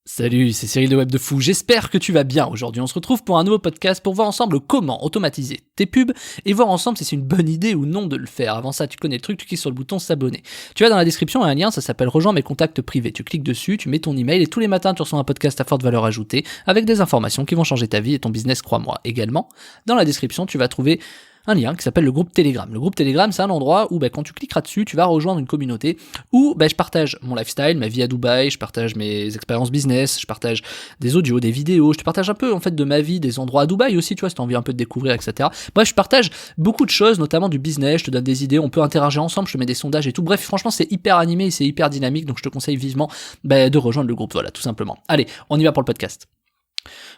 Salut, c'est Cyril de Web de Fou, j'espère que tu vas bien. Aujourd'hui on se retrouve pour un nouveau podcast pour voir ensemble comment automatiser tes pubs et voir ensemble si c'est une bonne idée ou non de le faire. Avant ça, tu connais le truc, tu cliques sur le bouton s'abonner. Tu vas dans la description, il y a un lien, ça s'appelle Rejoins mes contacts privés. Tu cliques dessus, tu mets ton email et tous les matins tu reçois un podcast à forte valeur ajoutée avec des informations qui vont changer ta vie et ton business, crois-moi. Également, dans la description, tu vas trouver un lien qui s'appelle le groupe Telegram. Le groupe Telegram, c'est un endroit où quand tu cliqueras dessus, tu vas rejoindre une communauté où je partage mon lifestyle, ma vie à Dubaï, je partage mes expériences business, je partage des audios, des vidéos, je te partage un peu en fait de ma vie, des endroits à Dubaï aussi, tu vois, si tu as envie un peu de découvrir, etc. Bref, je partage beaucoup de choses, notamment du business, je te donne des idées, on peut interagir ensemble, je te mets des sondages et tout. Bref, franchement, c'est hyper animé, c'est hyper dynamique, donc je te conseille vivement de rejoindre le groupe, voilà, tout simplement. Allez, on y va pour le podcast.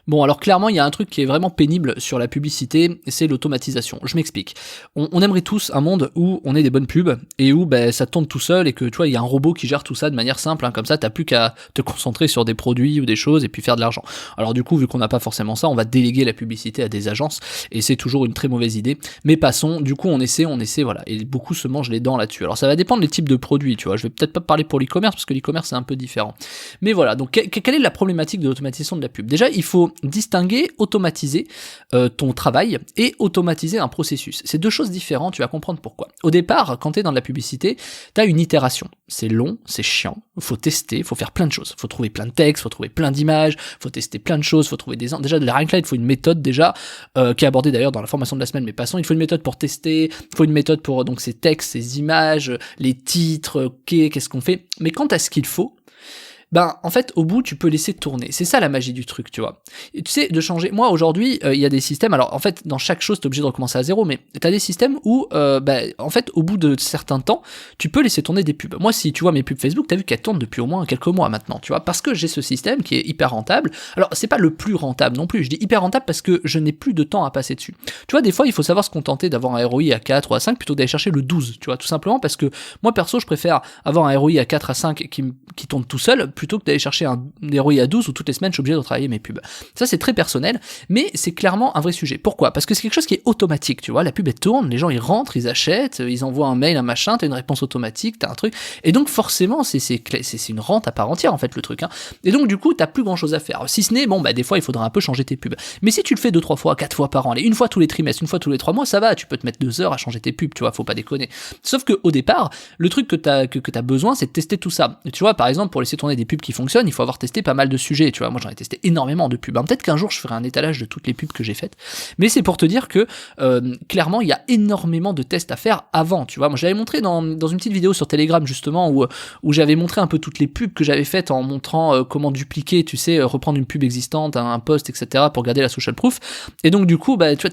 Bon, alors clairement, il y a un truc qui est vraiment pénible sur la publicité, c'est l'automatisation. Je m'explique. On aimerait tous un monde où on ait des bonnes pubs et où ça tourne tout seul et que tu vois, il y a un robot qui gère tout ça de manière simple, comme ça, t'as plus qu'à te concentrer sur des produits ou des choses et puis faire de l'argent. Alors du coup, vu qu'on n'a pas forcément ça, on va déléguer la publicité à des agences et c'est toujours une très mauvaise idée. Mais passons, du coup, on essaie, voilà. Et beaucoup se mangent les dents là-dessus. Alors ça va dépendre des types de produits, tu vois. Je vais peut-être pas parler pour l'e-commerce parce que l'e-commerce c'est un peu différent. Mais voilà, donc quelle est la problématique de l'automatisation de la pub ? Déjà, il faut distinguer, automatiser ton travail et automatiser un processus. C'est deux choses différentes, tu vas comprendre pourquoi. Au départ, quand tu es dans de la publicité, tu as une itération. C'est long, c'est chiant, faut tester, faut faire plein de choses. Faut trouver plein de textes, faut trouver plein d'images, faut tester plein de choses, faut trouver déjà de la rien que là, il faut une méthode déjà, qui est abordée d'ailleurs dans la formation de la semaine, mais passons, il faut une méthode pour tester, il faut une méthode pour donc ces textes, ces images, les titres, qu'est-ce qu'on fait. Mais quant à ce qu'il faut, en fait, au bout, tu peux laisser tourner. C'est ça la magie du truc, tu vois. Et tu sais, de changer. Moi, aujourd'hui, il y a des systèmes. Alors, en fait, dans chaque chose, t'es obligé de recommencer à zéro, mais t'as des systèmes où, en fait, au bout de certains temps, tu peux laisser tourner des pubs. Moi, si tu vois mes pubs Facebook, t'as vu qu'elles tournent depuis au moins quelques mois maintenant, tu vois, parce que j'ai ce système qui est hyper rentable. Alors, c'est pas le plus rentable non plus. Je dis hyper rentable parce que je n'ai plus de temps à passer dessus. Tu vois, des fois, il faut savoir se contenter d'avoir un ROI à 4 ou à 5 plutôt que d'aller chercher le 12, tu vois, tout simplement parce que moi, perso, je préfère avoir un ROI à 4 à 5 qui tourne tout seul plutôt que d'aller chercher un ROI à 12 où toutes les semaines je suis obligé de retravailler mes pubs. Ça c'est très personnel, mais c'est clairement un vrai sujet. Pourquoi ? Parce que c'est quelque chose qui est automatique, tu vois, la pub elle tourne, les gens ils rentrent, ils achètent, ils envoient un mail, un machin, t'as une réponse automatique, t'as un truc, et donc forcément c'est une rente à part entière en fait le truc, hein. Et donc du coup t'as plus grand chose à faire, si ce n'est, des fois il faudra un peu changer tes pubs, mais si tu le fais 2-3 fois, 4 fois par an, allez, une fois tous les trimestres, une fois tous les 3 mois, ça va, tu peux te mettre 2 heures à changer tes pubs, tu vois, faut pas déconner. Sauf que au départ, le truc que t'as besoin, c'est de tester tout ça. Et tu vois, par exemple, pour laisser tourner des pubs qui fonctionnent, il faut avoir testé pas mal de sujets, tu vois. Moi j'en ai testé énormément de pubs. Peut-être qu'un jour je ferai un étalage de toutes les pubs que j'ai faites, mais c'est pour te dire que clairement il y a énormément de tests à faire avant, tu vois. Moi j'avais montré dans une petite vidéo sur Telegram justement où j'avais montré un peu toutes les pubs que j'avais faites en montrant comment dupliquer, tu sais, reprendre une pub existante, un post, etc. pour garder la social proof. Et donc du coup, tu vois,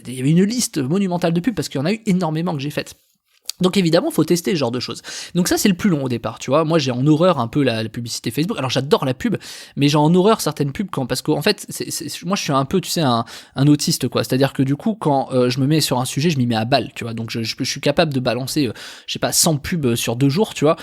il y avait une liste monumentale de pubs parce qu'il y en a eu énormément que j'ai faites. Donc évidemment, faut tester ce genre de choses. Donc ça, c'est le plus long au départ, tu vois. Moi, j'ai en horreur un peu la publicité Facebook. Alors j'adore la pub, mais j'ai en horreur certaines pubs parce qu'en fait, moi, je suis un peu, tu sais, un autiste, quoi. C'est-à-dire que du coup, quand je me mets sur un sujet, je m'y mets à balle, tu vois. Donc je suis capable de balancer, je sais pas, 100 pubs sur 2 jours, tu vois.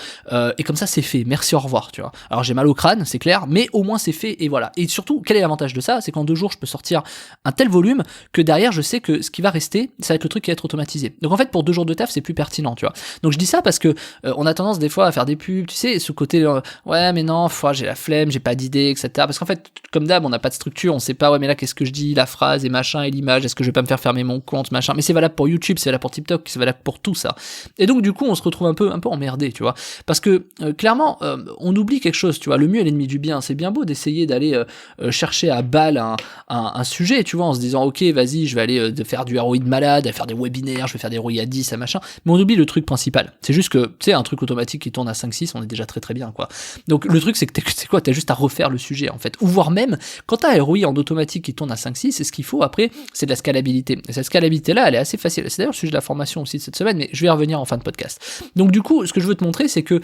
Et comme ça, c'est fait. Merci, au revoir, tu vois. Alors j'ai mal au crâne, c'est clair, mais au moins c'est fait et voilà. Et surtout, quel est l'avantage de ça ? C'est qu'en 2 jours, je peux sortir un tel volume que derrière, je sais que ce qui va rester, ça va être le truc qui va être automatisé. Donc en fait, pour 2 jours de taf, c'est plus pertinent, tu vois. Donc je dis ça parce que on a tendance des fois à faire des pubs, tu sais, ce côté ouais mais non, j'ai la flemme, j'ai pas d'idée, etc. Parce qu'en fait, comme d'hab, on n'a pas de structure, on sait pas, ouais mais là qu'est-ce que je dis, la phrase et machin et l'image, est-ce que je vais pas me faire fermer mon compte, machin. Mais c'est valable pour YouTube, c'est valable pour TikTok, c'est valable pour tout ça. Et donc du coup, on se retrouve un peu emmerdé, tu vois. Parce que clairement, on oublie quelque chose, tu vois. Le mieux est l'ennemi du bien. C'est bien beau d'essayer d'aller chercher à balle un sujet, tu vois, en se disant ok, vas-y, je vais aller faire du ROI de malade, faire des webinaires, je vais faire des ROI à 10, à machin. Mais on oublie le truc principal. C'est juste que, tu sais, un truc automatique qui tourne à 5-6, on est déjà très très bien, quoi. Donc le truc, c'est que t'as juste à refaire le sujet, en fait. Ou voire même, quand t'as un ROI en automatique qui tourne à 5-6, c'est ce qu'il faut après, c'est de la scalabilité. Et cette scalabilité-là, elle est assez facile. C'est d'ailleurs le sujet de la formation aussi de cette semaine, mais je vais y revenir en fin de podcast. Donc du coup, ce que je veux te montrer, c'est que,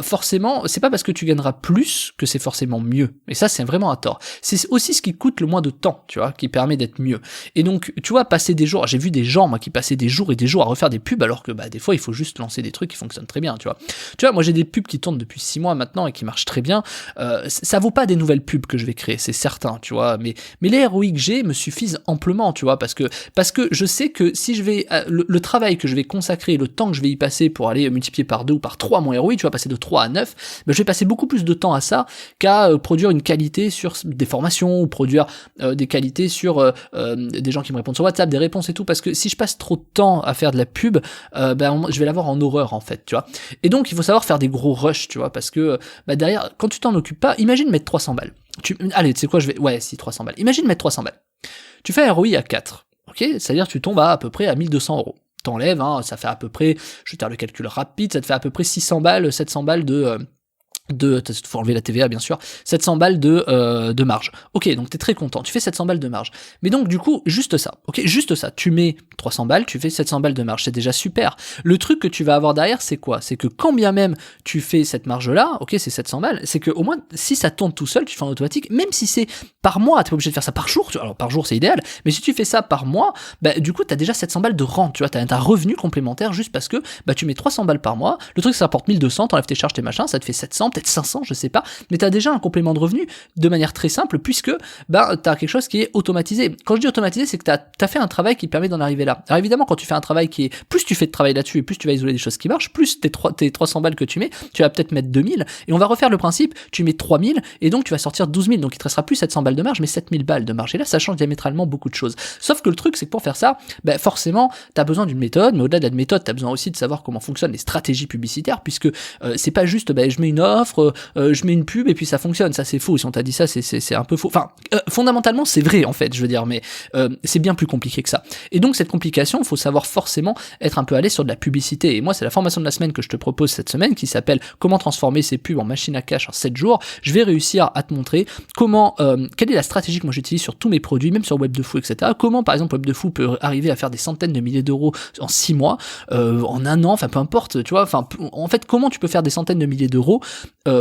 forcément, c'est pas parce que tu gagneras plus que c'est forcément mieux. Et ça, c'est vraiment un tort. C'est aussi ce qui coûte le moins de temps, tu vois, qui permet d'être mieux. Et donc, tu vois, passer des jours, j'ai vu des gens, moi, qui passaient des jours et des jours à refaire des pubs, alors que, des des fois, il faut juste lancer des trucs qui fonctionnent très bien, tu vois, moi, j'ai des pubs qui tournent depuis 6 mois maintenant et qui marchent très bien. Ça vaut pas des nouvelles pubs que je vais créer, c'est certain, tu vois, mais les ROI que j'ai me suffisent amplement, tu vois, parce que je sais que si je vais, le travail que je vais consacrer, le temps que je vais y passer pour aller multiplier par 2 ou par 3 mon ROI, tu vas passer de 3 à 9, je vais passer beaucoup plus de temps à ça qu'à produire une qualité sur des formations ou produire des qualités sur des gens qui me répondent sur WhatsApp, des réponses et tout, parce que si je passe trop de temps à faire de la pub, je vais l'avoir en horreur en fait, tu vois. Et donc il faut savoir faire des gros rushs, tu vois, parce que derrière, quand tu t'en occupes pas, imagine mettre 300 balles. Allez, tu sais quoi, 300 balles. Imagine mettre 300 balles. Tu fais un ROI à 4, ok, c'est-à-dire que tu tombes à peu près à 1200 euros. T'enlèves, ça fait à peu près, je vais faire le calcul rapide, ça te fait à peu près 600 balles, 700 balles faut enlever la TVA bien sûr, 700 balles de marge. Ok, donc t'es très content, tu fais 700 balles de marge. Mais donc du coup, juste ça, ok, juste ça, tu mets 300 balles, tu fais 700 balles de marge, c'est déjà super. Le truc que tu vas avoir derrière, c'est quoi? C'est que quand bien même tu fais cette marge-là, ok, c'est 700 balles, c'est que au moins, si ça tourne tout seul, tu fais en automatique, même si c'est par mois, t'es pas obligé de faire ça par jour, alors par jour c'est idéal, mais si tu fais ça par mois, du coup t'as déjà 700 balles de rente, tu vois, t'as un revenu complémentaire juste parce que tu mets 300 balles par mois, le truc ça rapporte 1200, t'enlèves tes charges, tes machins, ça te fait 700, peut-être 500, je sais pas, mais t'as déjà un complément de revenu de manière très simple puisque t'as quelque chose qui est automatisé. Quand je dis automatisé, c'est que t'as fait un travail qui permet d'en arriver là. Alors évidemment, quand tu fais un travail qui est, plus tu fais de travail là-dessus et plus tu vas isoler des choses qui marchent, plus tes 300 balles que tu mets, tu vas peut-être mettre 2000 et on va refaire le principe, tu mets 3000 et donc tu vas sortir 12 000, donc il te restera plus 700 balles de marge mais 7000 balles de marge et là ça change diamétralement beaucoup de choses. Sauf que le truc c'est que pour faire ça, forcément t'as besoin d'une méthode, mais au-delà de la méthode t'as besoin aussi de savoir comment fonctionnent les stratégies publicitaires puisque c'est pas juste je mets une offre, je mets une pub et puis ça fonctionne, ça c'est faux, si on t'a dit ça c'est un peu faux, enfin fondamentalement c'est vrai en fait, je veux dire, mais c'est bien plus compliqué que ça. Et donc cette complication, il faut savoir forcément être un peu à l'aise sur de la publicité, et moi c'est la formation de la semaine que je te propose cette semaine qui s'appelle comment transformer ses pubs en machine à cash en 7 jours. Je vais réussir à te montrer comment, quelle est la stratégie que moi j'utilise sur tous mes produits, même sur Web de Fou, etc. Comment par exemple Web de Fou peut arriver à faire des centaines de milliers d'euros en 6 mois, en un an, enfin peu importe, tu vois, enfin en fait comment tu peux faire des centaines de milliers d'euros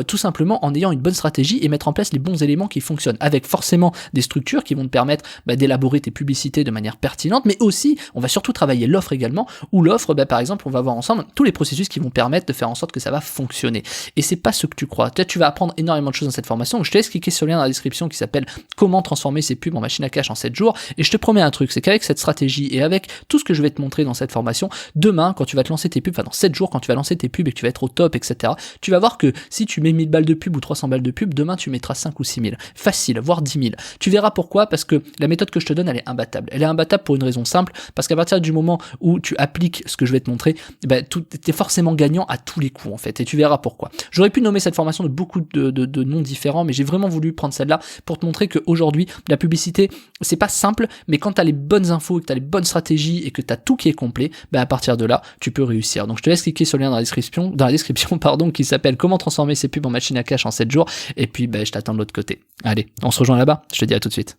tout simplement en ayant une bonne stratégie et mettre en place les bons éléments qui fonctionnent, avec forcément des structures qui vont te permettre d'élaborer tes publicités de manière pertinente, mais aussi, on va surtout travailler l'offre également, où l'offre, par exemple, on va voir ensemble tous les processus qui vont permettre de faire en sorte que ça va fonctionner. Et c'est pas ce que tu crois. Peut-être tu vas apprendre énormément de choses dans cette formation, donc je te laisse cliquer sur le lien dans la description qui s'appelle comment transformer ses pubs en machine à cash en 7 jours, et je te promets un truc, c'est qu'avec cette stratégie et avec tout ce que je vais te montrer dans cette formation, demain, quand tu vas te lancer tes pubs, enfin dans 7 jours, quand tu vas lancer tes pubs et que tu vas être au top, etc., tu vas voir que si tu mets 1000 balles de pub ou 300 balles de pub, demain tu mettras 5 ou 6 000. Facile, voire 10 000. Tu verras pourquoi, parce que la méthode que je te donne, elle est imbattable. Elle est imbattable pour une raison simple, parce qu'à partir du moment où tu appliques ce que je vais te montrer, t'es forcément gagnant à tous les coups, en fait, et tu verras pourquoi. J'aurais pu nommer cette formation de beaucoup de noms différents, mais j'ai vraiment voulu prendre celle-là pour te montrer qu'aujourd'hui, la publicité, c'est pas simple, mais quand t'as les bonnes infos, que t'as les bonnes stratégies, et que t'as tout qui est complet, à partir de là, tu peux réussir. Donc je te laisse cliquer sur le lien dans la description, qui s'appelle comment transformer ses pubs en machine à cash en 7 jours, et puis je t'attends de l'autre côté. Allez, on se rejoint là-bas, je te dis à tout de suite.